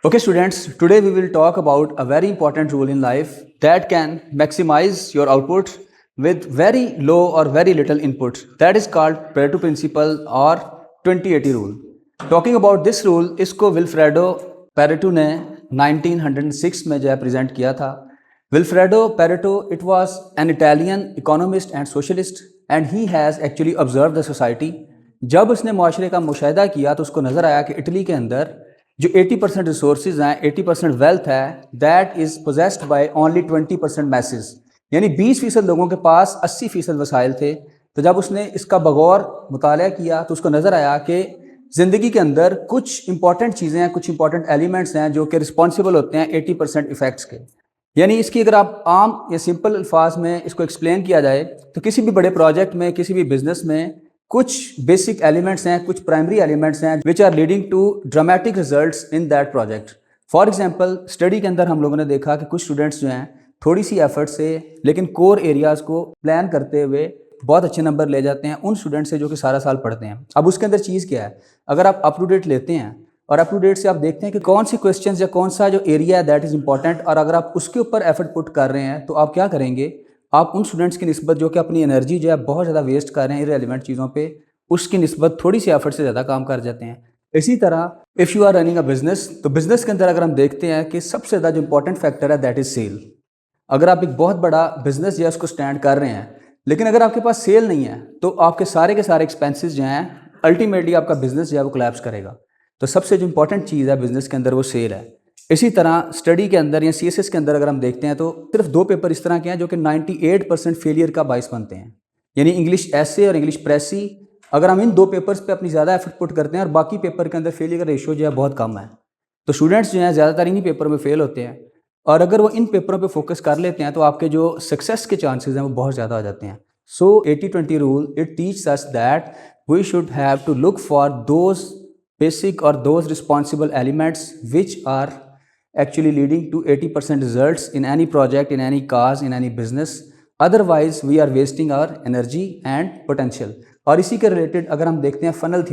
Okay, students, today we will talk about a very important rule in life that can maximize your output with very low or very little input. That is called Pareto principle or 20-80 rule. Talking about this rule, इसको Vilfredo Pareto ने 1906 में जो है present किया था. Wilfredo Pareto, it was an Italian economist and socialist and he has actually observed the society. जब उसने मुआशरे का मुशाहिदा किया तो उसको नज़र आया कि इटली के अंदर जो 80% रिसोर्सेज हैं, 80% वेल्थ है, that is possessed by only 20% message, यानी 20% लोगों के पास 80% वसाइल थे. तो जब उसने इसका बगौर मुताला किया तो उसको नज़र आया कि ज़िंदगी के अंदर कुछ इंपॉर्टेंट चीज़ें हैं, कुछ इंपॉर्टेंट एलिमेंट्स हैं जो कि रिस्पॉन्सिबल होते हैं 80% इफ़ेक्ट्स के. यानी इसकी अगर आप आम या सिंपल अल्फाज में इसको एक्सप्लेन किया जाए तो किसी भी बड़े प्रोजेक्ट में, किसी भी बिजनेस में कुछ बेसिक एलिमेंट्स हैं, कुछ प्राइमरी एलिमेंट्स हैं which are leading to dramatic results in that project. For example, study के अंदर हम लोगों ने देखा कि कुछ स्टूडेंट्स जो हैं थोड़ी सी एफर्ट से लेकिन कोर एरियाज़ को प्लान करते हुए बहुत अच्छे नंबर ले जाते हैं उन स्टूडेंट्स से जो कि सारा साल पढ़ते हैं. अब उसके अंदर चीज़ क्या है, अगर आप अप टू डेट लेते हैं और अप टू डेट से आप देखते हैं कि कौन सी क्वेश्चंस या कौन सा जो एरिया है दैट इज़ इंपॉर्टेंट, और अगर आप उसके ऊपर एफर्ट पुट कर रहे हैं तो आप क्या करेंगे, आप उन स्टूडेंट्स की निस्बत जो कि अपनी एनर्जी जो है बहुत ज़्यादा वेस्ट कर रहे हैं इररिलेवेंट चीज़ों पे, उसकी निस्बत थोड़ी सी एफर्ट से ज़्यादा काम कर जाते हैं. इसी तरह if you are running a business, तो बिज़नेस के अंदर अगर हम देखते हैं कि सबसे ज़्यादा जो इंपॉर्टेंट फैक्टर है दैट इज़ सेल. अगर आप एक बहुत बड़ा बिज़नेस जो है उसको स्टैंड कर रहे हैं लेकिन अगर आपके पास सेल नहीं है तो आपके सारे के सारे एक्सपेंसेस जो हैं अल्टीमेटली आपका बिज़नेस जो है वो कोलैप्स करेगा. तो सबसे जो इंपॉर्टेंट चीज़ है बिज़नेस के अंदर वो सेल है. इसी तरह स्टडी के अंदर या सीएसएस के अंदर अगर हम देखते हैं तो सिर्फ 2 पेपर इस तरह के हैं जो कि 98% फेलियर का बाइस बनते हैं, यानी इंग्लिश एसे और इंग्लिश प्रेसी. अगर हम इन 2 पेपर्स पे अपनी ज़्यादा एफर्ट पुट करते हैं और बाकी पेपर के अंदर फेलियर का रेशो जो है बहुत कम है, तो स्टूडेंट्स जो हैं ज़्यादातर इन्हीं पेपर में फेल होते हैं. और अगर वो इन पेपरों पे फोकस कर लेते हैं तो आपके जो सक्सेस के चांसेस हैं वो बहुत ज़्यादा हो जाते हैं. So 80-20 rule it teach us that we should have to look for those basic or those responsible elements which are actually leading to 80% results in any project, in any cause, in any business. Otherwise we are wasting our energy and potential. और इसी के related अगर हम देखते हैं funnel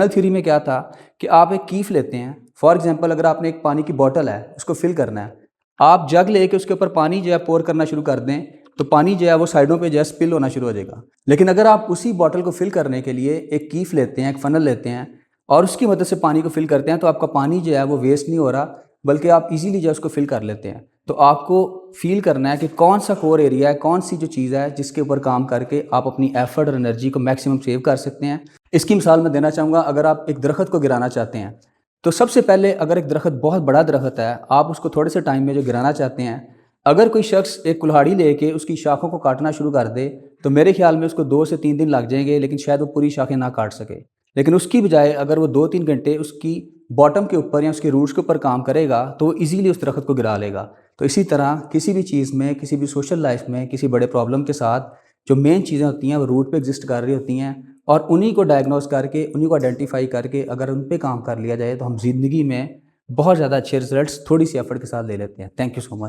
theory में क्या था कि आप एक कीफ लेते हैं. फॉर एग्जांपल, अगर आपने एक पानी की बोतल है उसको फिल करना है, आप जग लेके उसके ऊपर पानी जो है पोर करना शुरू कर दें तो पानी जो है वो साइडों पे जो है स्पिल होना शुरू हो जाएगा. लेकिन अगर आप उसी बोतल को फिल करने के लिए एक कीफ लेते हैं, एक फनल लेते हैं और उसकी मदद से पानी को फिल करते हैं तो आपका पानी जो है वो वेस्ट नहीं हो रहा बल्कि आप इजीली जो है उसको फिल कर लेते हैं. तो आपको फील करना है कि कौन सा कोर एरिया है, कौन सी जो चीज़ है जिसके ऊपर काम करके आप अपनी एफर्ट और एनर्जी को मैक्सिमम सेव कर सकते हैं. इसकी मिसाल मैं देना चाहूँगा. अगर आप एक दरख्त को गिराना चाहते हैं तो सबसे पहले अगर एक दरख्त बहुत बड़ा दरख्त है, आप उसको थोड़े से टाइम में जो गिराना चाहते हैं, अगर कोई शख्स एक कुल्हाड़ी लेके उसकी शाखों को काटना शुरू कर दे तो मेरे ख्याल में उसको 2 से 3 दिन लग जाएंगे, लेकिन शायद वो पूरी शाखें ना काट सके. लेकिन उसकी बजाय अगर वो 2-3 घंटे उसकी बॉटम के ऊपर या उसके रूट्स के ऊपर काम करेगा तो वो ईजीली उस दरख्त को गिरा लेगा. तो इसी तरह किसी भी चीज़ में, किसी भी सोशल लाइफ में, किसी बड़े प्रॉब्लम के साथ जो मेन चीज़ें होती हैं वो रूट पे एग्जिस्ट कर रही होती हैं और उन्हीं को डायग्नोस करके, उन्हीं को आइडेंटिफाई करके अगर उन पे काम कर लिया जाए तो हम ज़िंदगी में बहुत ज़्यादा अच्छे रिजल्ट्स थोड़ी सी एफर्ट के साथ ले लेते हैं. Thank you so much.